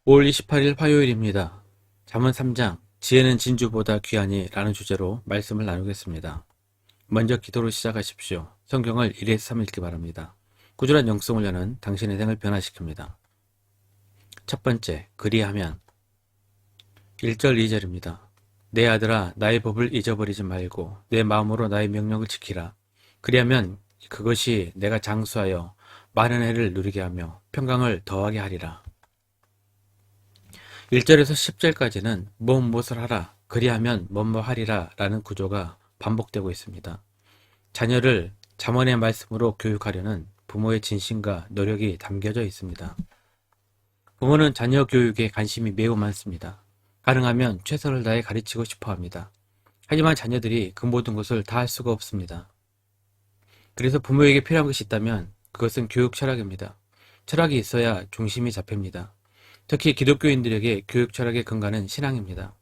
5월 28일 화요일입니다. 잠언 3장 지혜는 진주보다 귀하니 라는 주제로 말씀을 나누겠습니다. 먼저 기도로 시작하십시오. 성경을 1에서 3 읽기 바랍니다. 꾸준한 영성을 여는 당신의 생을 변화시킵니다. 첫 번째, 그리하면 1절 2절입니다. 내 아들아 나의 법을 잊어버리지 말고 내 마음으로 나의 명령을 지키라. 그리하면 그것이 내가 장수하여 많은 해를 누리게 하며 평강을 더하게 하리라. 1절에서 10절까지는 무엇을 하라, 그리하면 뭐뭐 하리라 라는 구조가 반복되고 있습니다. 자녀를 잠언의 말씀으로 교육하려는 부모의 진심과 노력이 담겨져 있습니다. 부모는 자녀 교육에 관심이 매우 많습니다. 가능하면 최선을 다해 가르치고 싶어 합니다. 하지만 자녀들이 그 모든 것을 다 할 수가 없습니다. 그래서 부모에게 필요한 것이 있다면 그것은 교육 철학입니다. 철학이 있어야 중심이 잡힙니다. 특히 기독교인들에게 교육 철학의 근간은 신앙입니다.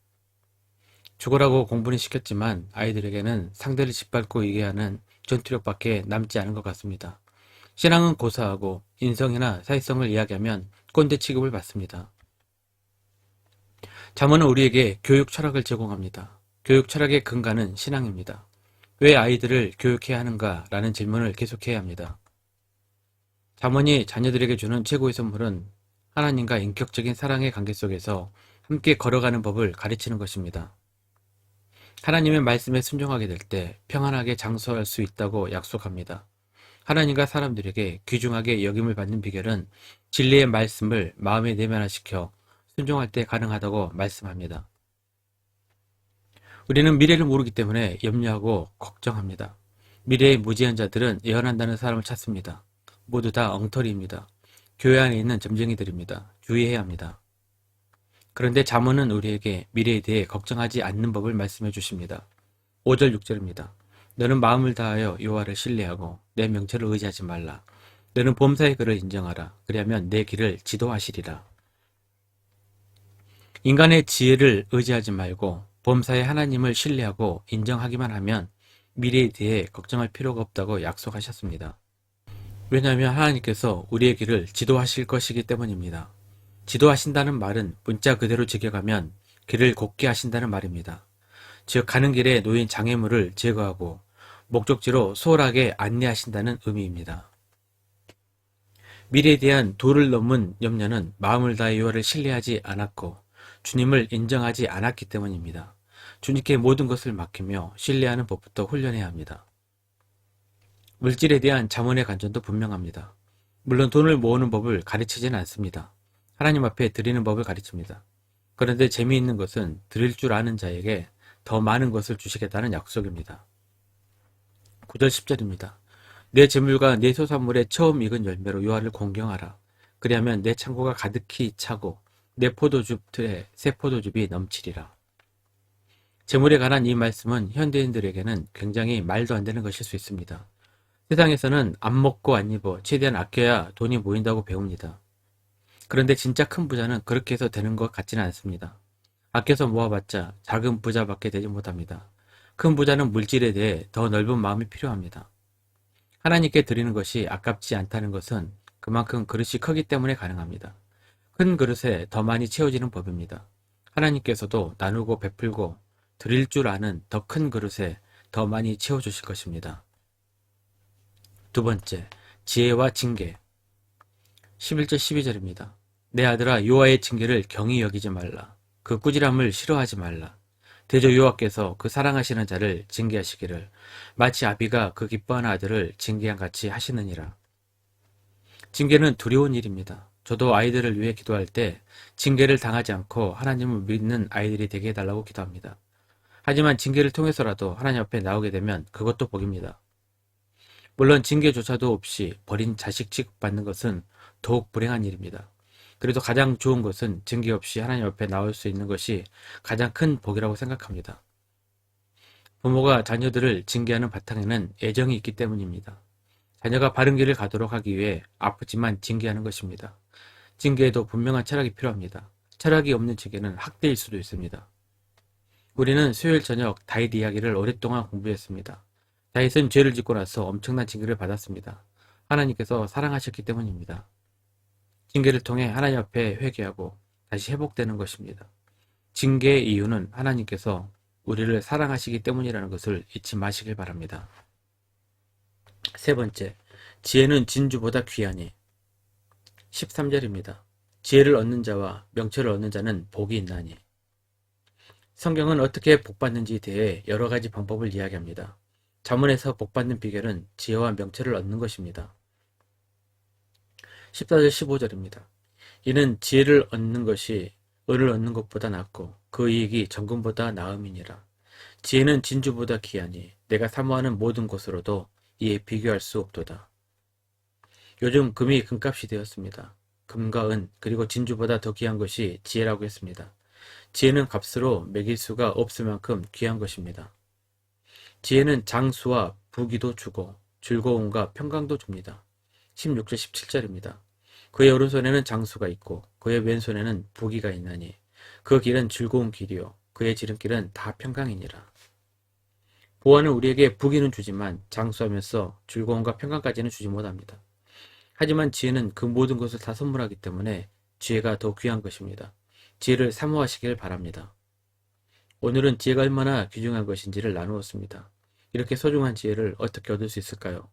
죽으라고 공부는 시켰지만 아이들에게는 상대를 짓밟고 이겨야 하는 전투력밖에 남지 않은 것 같습니다. 신앙은 고사하고 인성이나 사회성을 이야기하면 꼰대 취급을 받습니다. 잠언은 우리에게 교육 철학을 제공합니다. 교육 철학의 근간은 신앙입니다. 왜 아이들을 교육해야 하는가 라는 질문을 계속해야 합니다. 잠언이 자녀들에게 주는 최고의 선물은 하나님과 인격적인 사랑의 관계 속에서 함께 걸어가는 법을 가르치는 것입니다. 하나님의 말씀에 순종하게 될 때 평안하게 장수할 수 있다고 약속합니다. 하나님과 사람들에게 귀중하게 여김을 받는 비결은 진리의 말씀을 마음에 내면화시켜 순종할 때 가능하다고 말씀합니다. 우리는 미래를 모르기 때문에 염려하고 걱정합니다. 미래의 무지한 자들은 예언한다는 사람을 찾습니다. 모두 다 엉터리입니다. 교회 안에 있는 점쟁이들입니다. 주의해야 합니다. 그런데 잠언은 우리에게 미래에 대해 걱정하지 않는 법을 말씀해 주십니다. 5절 6절입니다. 너는 마음을 다하여 여호와를 신뢰하고 내 명철을 의지하지 말라. 너는 범사의 그를 인정하라. 그리하면 내 길을 지도하시리라. 인간의 지혜를 의지하지 말고 범사의 하나님을 신뢰하고 인정하기만 하면 미래에 대해 걱정할 필요가 없다고 약속하셨습니다. 왜냐하면 하나님께서 우리의 길을 지도하실 것이기 때문입니다. 지도하신다는 말은 문자 그대로 직역하면 길을 곱게 하신다는 말입니다. 즉 가는 길에 놓인 장애물을 제거하고 목적지로 수월하게 안내하신다는 의미입니다. 미래에 대한 도를 넘은 염려는 마음을 다해 여호와를 신뢰하지 않았고 주님을 인정하지 않았기 때문입니다. 주님께 모든 것을 맡기며 신뢰하는 법부터 훈련해야 합니다. 물질에 대한 잠언의 관점도 분명합니다. 물론 돈을 모으는 법을 가르치지는 않습니다. 하나님 앞에 드리는 법을 가르칩니다. 그런데 재미있는 것은 드릴 줄 아는 자에게 더 많은 것을 주시겠다는 약속입니다. 9절 10절입니다. 내 재물과 내 소산물의 처음 익은 열매로 여호와를 공경하라. 그리하면 내 창고가 가득히 차고 내 포도즙 틀에 새 포도즙이 넘치리라. 재물에 관한 이 말씀은 현대인들에게는 굉장히 말도 안 되는 것일 수 있습니다. 세상에서는 안 먹고 안 입어 최대한 아껴야 돈이 모인다고 배웁니다. 그런데 진짜 큰 부자는 그렇게 해서 되는 것 같지는 않습니다. 아껴서 모아봤자 작은 부자밖에 되지 못합니다. 큰 부자는 물질에 대해 더 넓은 마음이 필요합니다. 하나님께 드리는 것이 아깝지 않다는 것은 그만큼 그릇이 크기 때문에 가능합니다. 큰 그릇에 더 많이 채워지는 법입니다. 하나님께서도 나누고 베풀고 드릴 줄 아는 더 큰 그릇에 더 많이 채워주실 것입니다. 두 번째, 지혜와 징계. 11절 12절입니다. 내 아들아 여호와의 징계를 경히 여기지 말라. 그 꾸지람을 싫어하지 말라. 대저 여호와께서 그 사랑하시는 자를 징계하시기를 마치 아비가 그 기뻐하는 아들을 징계한 같이 하시느니라. 징계는 두려운 일입니다. 저도 아이들을 위해 기도할 때 징계를 당하지 않고 하나님을 믿는 아이들이 되게 해달라고 기도합니다. 하지만 징계를 통해서라도 하나님 앞에 나오게 되면 그것도 복입니다. 물론 징계조차도 없이 버린 자식 취급받는 것은 더욱 불행한 일입니다. 그래도 가장 좋은 것은 징계 없이 하나님 앞에 나올 수 있는 것이 가장 큰 복이라고 생각합니다. 부모가 자녀들을 징계하는 바탕에는 애정이 있기 때문입니다. 자녀가 바른 길을 가도록 하기 위해 아프지만 징계하는 것입니다. 징계에도 분명한 철학이 필요합니다. 철학이 없는 징계는 학대일 수도 있습니다. 우리는 수요일 저녁 다윗 이야기를 오랫동안 공부했습니다. 다윗은 죄를 짓고 나서 엄청난 징계를 받았습니다. 하나님께서 사랑하셨기 때문입니다. 징계를 통해 하나님 앞에 회개하고 다시 회복되는 것입니다. 징계의 이유는 하나님께서 우리를 사랑하시기 때문이라는 것을 잊지 마시길 바랍니다. 세 번째, 지혜는 진주보다 귀하니. 13절입니다. 지혜를 얻는 자와 명철을 얻는 자는 복이 있나니. 성경은 어떻게 복받는지에 대해 여러 가지 방법을 이야기합니다. 잠언에서 복받는 비결은 지혜와 명철을 얻는 것입니다. 14절 15절입니다. 이는 지혜를 얻는 것이 은을 얻는 것보다 낫고 그 이익이 정금보다 나음이니라. 지혜는 진주보다 귀하니 내가 사모하는 모든 것으로도 이에 비교할 수 없도다. 요즘 금이 금값이 되었습니다. 금과 은 그리고 진주보다 더 귀한 것이 지혜라고 했습니다. 지혜는 값으로 매길 수가 없을 만큼 귀한 것입니다. 지혜는 장수와 부귀도 주고 즐거움과 평강도 줍니다. 16절 17절입니다. 그의 오른손에는 장수가 있고 그의 왼손에는 부귀가 있나니 그 길은 즐거운 길이요 그의 지름길은 다 평강이니라. 보아는 우리에게 부귀는 주지만 장수하면서 즐거움과 평강까지는 주지 못합니다. 하지만 지혜는 그 모든 것을 다 선물하기 때문에 지혜가 더 귀한 것입니다. 지혜를 사모하시길 바랍니다. 오늘은 지혜가 얼마나 귀중한 것인지를 나누었습니다. 이렇게 소중한 지혜를 어떻게 얻을 수 있을까요?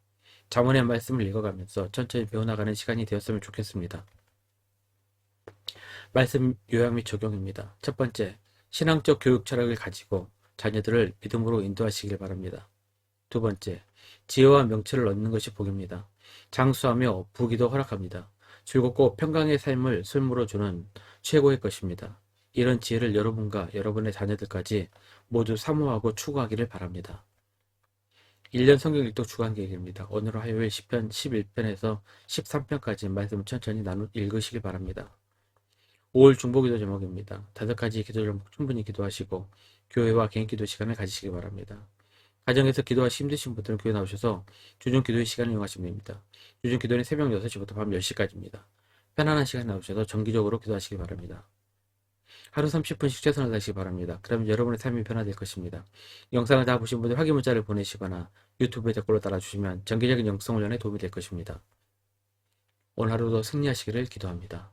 잠언의 말씀을 읽어가면서 천천히 배워나가는 시간이 되었으면 좋겠습니다. 말씀 요약 및 적용입니다. 첫 번째, 신앙적 교육 철학을 가지고 자녀들을 믿음으로 인도하시길 바랍니다. 두 번째, 지혜와 명철을 얻는 것이 복입니다. 장수하며 부귀도 허락합니다. 즐겁고 평강의 삶을 술무로 주는 최고의 것입니다. 이런 지혜를 여러분과 여러분의 자녀들까지 모두 사모하고 추구하기를 바랍니다. 1년 성경 읽독 주간 계획입니다. 오늘 화요일 10편 11편에서 13편까지 말씀 천천히 읽으시길 바랍니다. 5월 중보기도 제목입니다. 5가지 기도 제목 충분히 기도하시고 교회와 개인 기도 시간을 가지시기 바랍니다. 가정에서 기도하시 힘드신 분들은 교회 나오셔서 주중 기도의 시간을 이용하시면 됩니다. 주중 기도는 새벽 6시부터 밤 10시까지입니다. 편안한 시간 나오셔서 정기적으로 기도하시기 바랍니다. 하루 30분씩 최선을 다하시기 바랍니다. 그러면 여러분의 삶이 변화될 것입니다. 영상을 다 보신 분들 확인 문자를 보내시거나 유튜브에 댓글로 달아주시면 정기적인 영성 훈련에 도움이 될 것입니다. 오늘 하루도 승리하시기를 기도합니다.